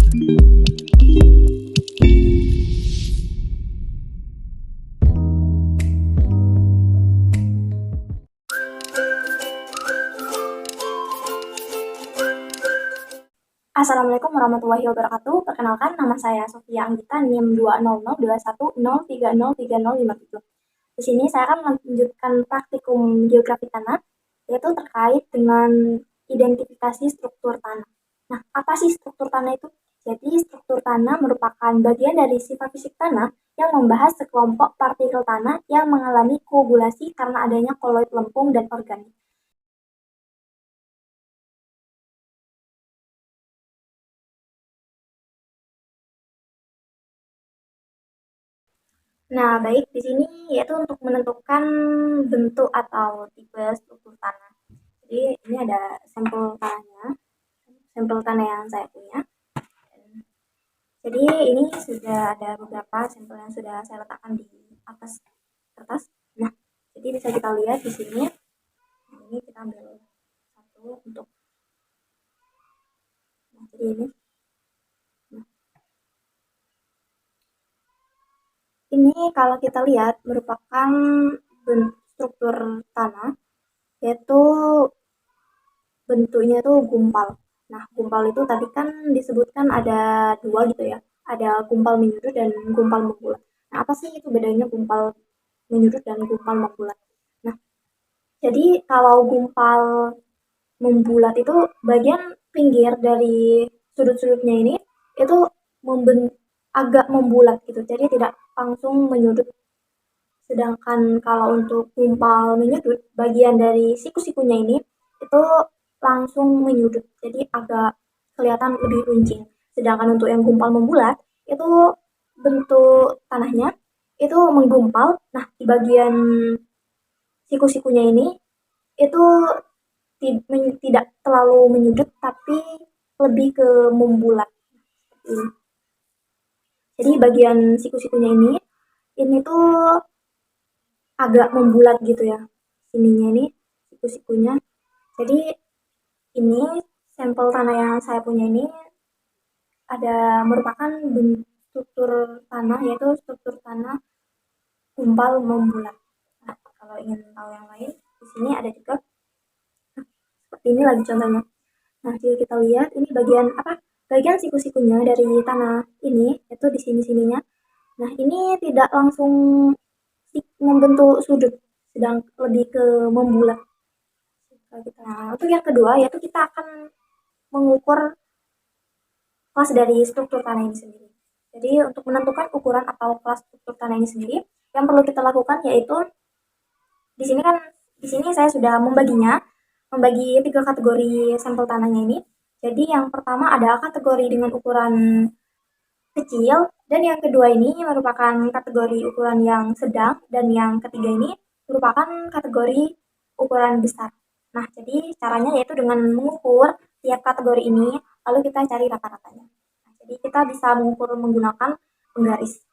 Assalamualaikum warahmatullahi wabarakatuh. Perkenalkan, nama saya Sofia Anggita, NIM 2002103030057. Di sini saya akan melanjutkan praktikum geografi tanah, yaitu terkait dengan identifikasi struktur tanah. Nah, apa sih struktur tanah itu? Jadi, struktur tanah merupakan bagian dari sifat fisik tanah yang membahas sekelompok partikel tanah yang mengalami koagulasi karena adanya koloid lempung dan organik. Nah, baik di sini yaitu untuk menentukan bentuk atau tipe struktur tanah. Jadi ini ada sampel tanahnya, sampel tanah yang saya punya. Jadi ini sudah ada beberapa sampel yang sudah saya letakkan di atas kertas. Nah, jadi bisa kita lihat di sini. Nah, ini kita ambil satu untuk. Nah, jadi ini. Nah, ini kalau kita lihat merupakan struktur tanah, yaitu bentuknya itu gumpal. Nah, gumpal itu tadi kan disebutkan ada dua gitu ya. Ada gumpal menyudut dan gumpal membulat. Nah, apa sih itu bedanya gumpal menyudut dan gumpal membulat? Nah, jadi kalau gumpal membulat itu bagian pinggir dari sudut-sudutnya ini itu agak membulat gitu. Jadi tidak langsung menyudut. Sedangkan kalau untuk gumpal menyudut, bagian dari siku-sikunya ini itu langsung menyudut, jadi agak kelihatan lebih runcing. Sedangkan untuk yang gumpal membulat, itu bentuk tanahnya itu menggumpal. Nah, di bagian siku-sikunya ini itu tidak terlalu menyudut, tapi lebih ke membulat. Jadi bagian siku-sikunya ini tuh agak membulat gitu ya. Sininya ini siku-sikunya. Jadi ini sampel tanah yang saya punya ini ada merupakan struktur tanah, yaitu struktur tanah gumpal membulat. Nah, kalau ingin tahu yang lain, di sini ada juga seperti ini lagi contohnya. Nah, jika kita lihat ini bagian apa? Bagian siku-sikunya dari tanah ini, yaitu di sini-sininya. Nah, ini tidak langsung membentuk sudut, sedang lebih ke membulat. Nah, untuk yang kedua, yaitu kita akan mengukur kelas dari struktur tanah ini sendiri. Jadi untuk menentukan ukuran atau kelas struktur tanah ini sendiri, yang perlu kita lakukan yaitu di sini saya sudah membagi 3 kategori sampel tanahnya ini. Jadi yang pertama ada kategori dengan ukuran kecil, dan yang kedua ini merupakan kategori ukuran yang sedang, dan yang ketiga ini merupakan kategori ukuran besar. Nah, jadi caranya yaitu dengan mengukur tiap kategori ini, lalu kita cari rata-ratanya. Nah, jadi kita bisa mengukur menggunakan penggaris.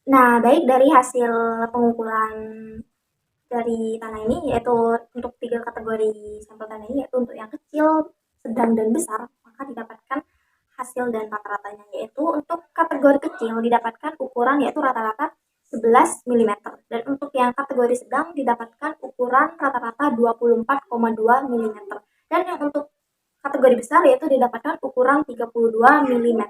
Nah, baik dari hasil pengukuran dari tanah ini, yaitu untuk 3 kategori sampel tanah ini, yaitu untuk yang kecil, sedang, dan besar, maka didapatkan hasil dan rata-ratanya, yaitu untuk kategori kecil didapatkan ukuran yaitu rata-rata 11 mm, dan untuk yang kategori sedang didapatkan ukuran rata-rata 24,2 mm, dan yang untuk kategori besar yaitu didapatkan ukuran 32 mm.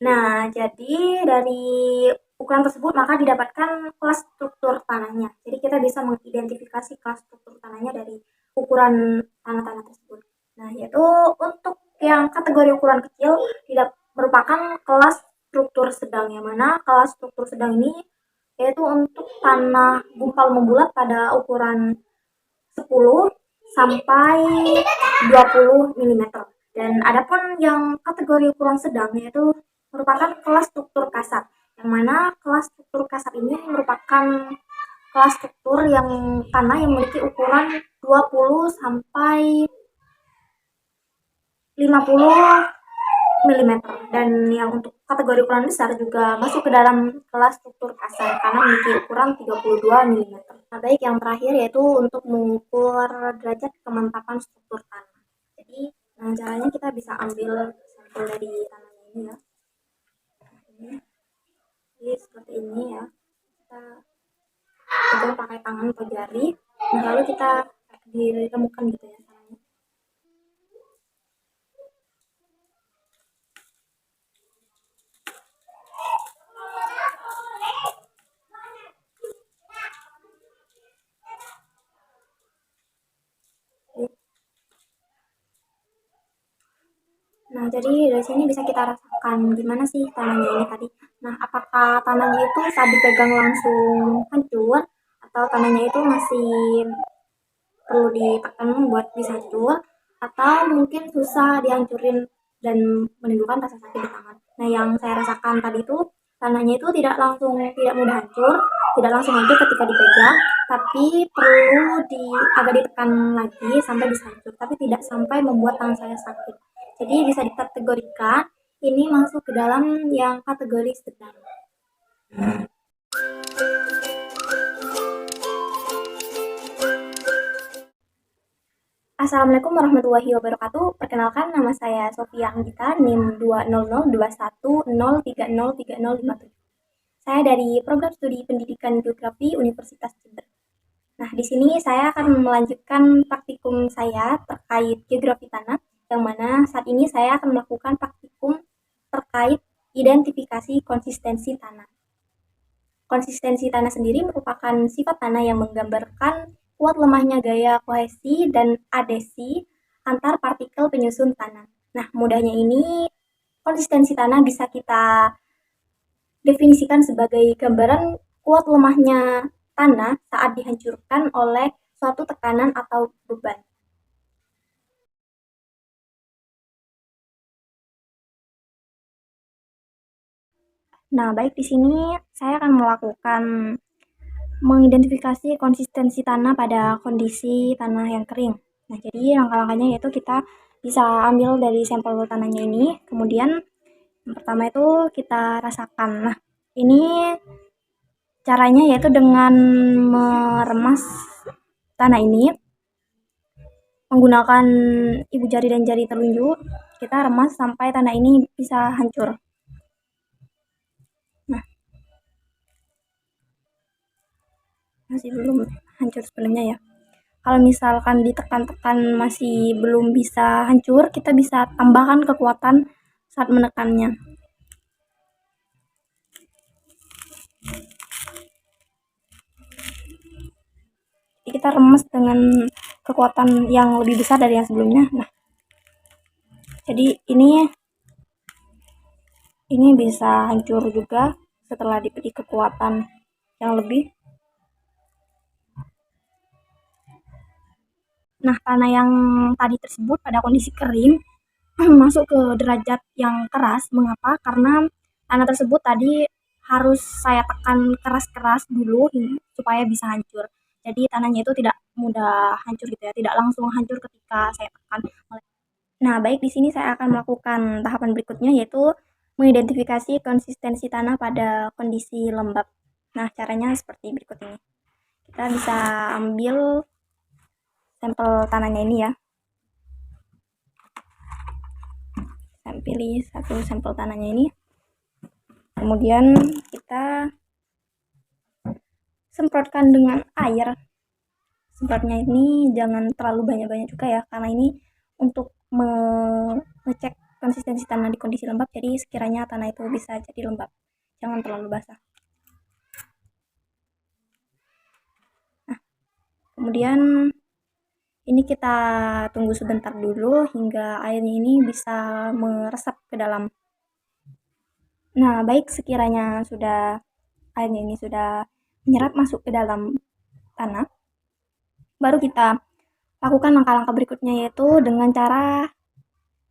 Nah, jadi dari ukuran tersebut maka didapatkan kelas struktur tanahnya. Jadi kita bisa mengidentifikasi kelas struktur tanahnya dari ukuran tanah-tanah tersebut. Nah, yaitu untuk yang kategori ukuran kecil tidak merupakan kelas struktur sedang, yang mana kelas struktur sedang ini yaitu untuk tanah gumpal membulat pada ukuran 10 sampai 20 mm. Dan adapun yang kategori ukuran sedang yaitu merupakan kelas struktur kasar, yang mana kelas struktur kasar ini merupakan kelas struktur yang tanah yang memiliki ukuran 20 sampai 50 mm, dan yang untuk kategori ukuran besar juga masuk ke dalam kelas struktur kasar karena memiliki ukuran 32 mm. Nah, baik yang terakhir yaitu untuk mengukur derajat kemantapan struktur tanah. Jadi, caranya kita bisa ambil sampel dari tanahnya ini ya. Jadi seperti ini ya. Kita pegang pakai tangan atau jari, nah lalu kita ditemukan gitu ya caranya. Nah, jadi dari sini bisa kita rasakan gimana sih tanahnya ini tadi. Nah, apakah tanahnya itu saat dipegang langsung hancur atau tanahnya itu masih perlu ditekan buat bisa hancur atau mungkin susah dihancurin dan menimbulkan rasa sakit di tangan. Nah, yang saya rasakan tadi itu tanahnya itu tidak mudah hancur, tidak langsung hancur ketika dipegang, tapi perlu agak ditekan lagi sampai bisa hancur, tapi tidak sampai membuat tangan saya sakit. Jadi bisa dikategorikan ini masuk ke dalam yang kategori sedang. Assalamualaikum warahmatullahi wabarakatuh. Perkenalkan, nama saya Sofia Anggita, NIM 2002103030057. Saya dari Program Studi Pendidikan Geografi Universitas Jember. Nah, di sini saya akan melanjutkan praktikum saya terkait geografi tanah, yang mana saat ini saya akan melakukan praktikum terkait identifikasi konsistensi tanah. Konsistensi tanah sendiri merupakan sifat tanah yang menggambarkan kuat lemahnya gaya kohesi dan adesi antar partikel penyusun tanah. Nah, mudahnya ini konsistensi tanah bisa kita definisikan sebagai gambaran kuat lemahnya tanah saat dihancurkan oleh suatu tekanan atau beban. Nah, baik di sini saya akan melakukan mengidentifikasi konsistensi tanah pada kondisi tanah yang kering. Nah, jadi langkah-langkahnya yaitu kita bisa ambil dari sampel tanahnya ini, kemudian yang pertama itu kita rasakan. Nah, ini caranya yaitu dengan meremas tanah ini menggunakan ibu jari dan jari telunjuk. Kita remas sampai tanah ini bisa hancur. Nah, masih belum hancur sebenarnya ya. Kalau misalkan ditekan-tekan masih belum bisa hancur, kita bisa tambahkan kekuatan saat menekannya. Jadi kita remas dengan kekuatan yang lebih besar dari yang sebelumnya. Nah, jadi ini bisa hancur juga setelah diberi kekuatan yang lebih. Nah, tanah yang tadi tersebut pada kondisi kering masuk ke derajat yang keras. Mengapa? Karena tanah tersebut tadi harus saya tekan keras-keras dulu supaya bisa hancur. Jadi tanahnya itu tidak mudah hancur gitu ya, tidak langsung hancur ketika saya tekan. Nah, baik di sini saya akan melakukan tahapan berikutnya yaitu mengidentifikasi konsistensi tanah pada kondisi lembab. Nah, caranya seperti berikut ini. Kita bisa ambil sampel tanahnya ini ya. Saya pilih satu sampel tanahnya ini. Kemudian kita semprotkan dengan air. Semprotnya ini jangan terlalu banyak-banyak juga ya, karena ini untuk mengecek konsistensi tanah di kondisi lembab, jadi sekiranya tanah itu bisa jadi lembab, jangan terlalu basah. Nah, kemudian ini kita tunggu sebentar dulu hingga airnya ini bisa meresap ke dalam. Nah, baik sekiranya airnya ini sudah menyerap masuk ke dalam tanah, baru kita lakukan langkah-langkah berikutnya yaitu dengan cara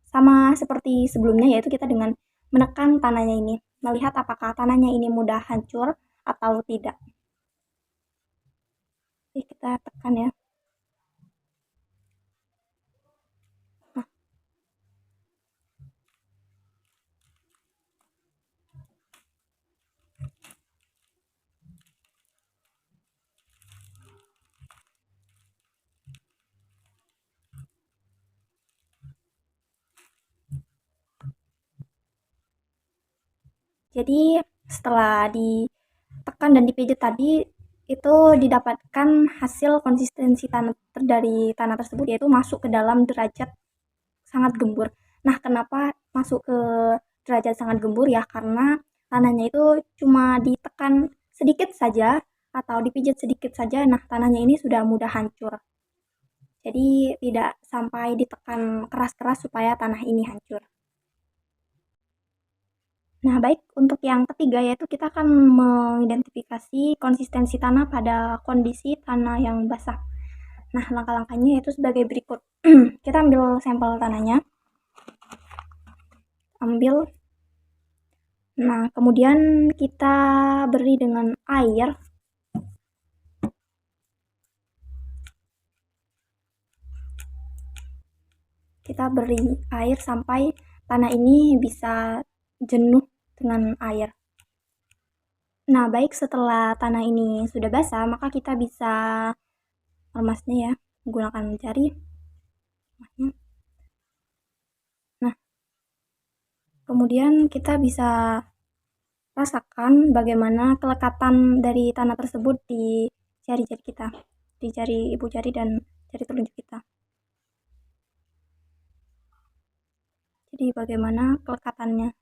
sama seperti sebelumnya, yaitu kita dengan menekan tanahnya ini, melihat apakah tanahnya ini mudah hancur atau tidak. Oke, kita tekan ya. Nah, jadi setelah ditekan dan dipijit tadi itu didapatkan hasil konsistensi tanah dari tanah tersebut, yaitu masuk ke dalam derajat sangat gembur. Nah, kenapa masuk ke derajat sangat gembur ya? Karena tanahnya itu cuma ditekan sedikit saja atau dipijit sedikit saja, nah tanahnya ini sudah mudah hancur. Jadi tidak sampai ditekan keras-keras supaya tanah ini hancur. Nah, baik, untuk yang ketiga yaitu kita akan mengidentifikasi konsistensi tanah pada kondisi tanah yang basah. Nah, langkah-langkahnya yaitu sebagai berikut. Kita ambil sampel tanahnya. Ambil. Nah, kemudian kita beri dengan air. Kita beri air sampai tanah ini bisa jenuh dengan air. Nah, baik, setelah tanah ini sudah basah, maka kita bisa meremasnya ya, menggunakan jari. Nah, kemudian kita bisa rasakan bagaimana kelekatan dari tanah tersebut di jari-jari kita, di jari ibu jari dan jari telunjuk kita. Jadi bagaimana kelekatannya.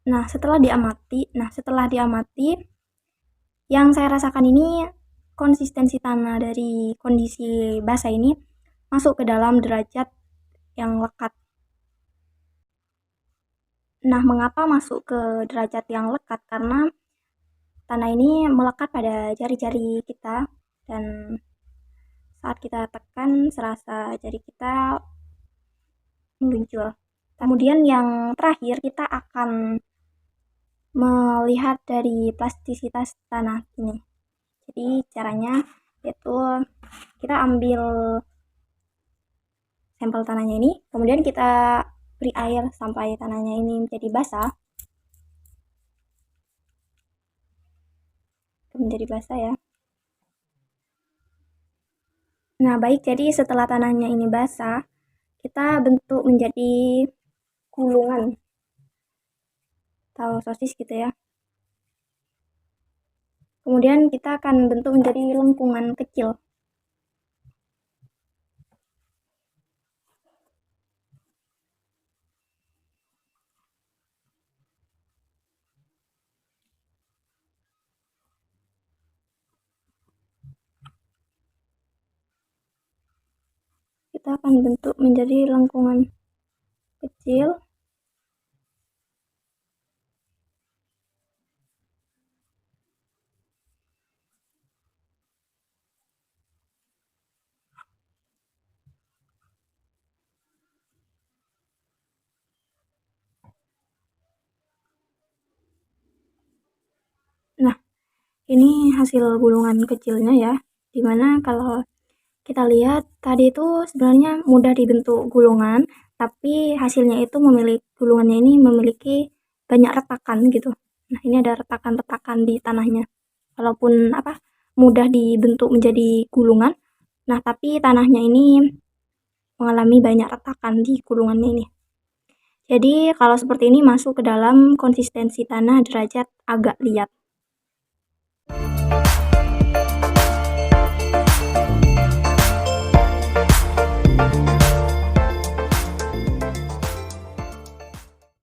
Nah, setelah diamati, yang saya rasakan ini konsistensi tanah dari kondisi basah ini masuk ke dalam derajat yang lekat. Nah, mengapa masuk ke derajat yang lekat? Karena tanah ini melekat pada jari-jari kita dan saat kita tekan serasa jari kita meluncur. Kemudian yang terakhir kita akan melihat dari plastisitas tanah ini. Jadi caranya yaitu kita ambil sampel tanahnya ini, kemudian kita beri air sampai tanahnya ini menjadi basah. Menjadi basah ya. Nah, baik, jadi setelah tanahnya ini basah, kita bentuk menjadi gulungan atau sosis gitu ya. Kemudian kita akan bentuk menjadi lengkungan kecil. Kita akan bentuk menjadi lengkungan kecil. Nah, ini hasil gulungan kecilnya ya, dimana kalau kita lihat tadi itu sebenarnya mudah dibentuk gulungan, tapi hasilnya itu gulungannya ini memiliki banyak retakan gitu. Nah, ini ada retakan-retakan di tanahnya. Walaupun mudah dibentuk menjadi gulungan, nah tapi tanahnya ini mengalami banyak retakan di gulungannya ini. Jadi kalau seperti ini masuk ke dalam konsistensi tanah derajat agak liat.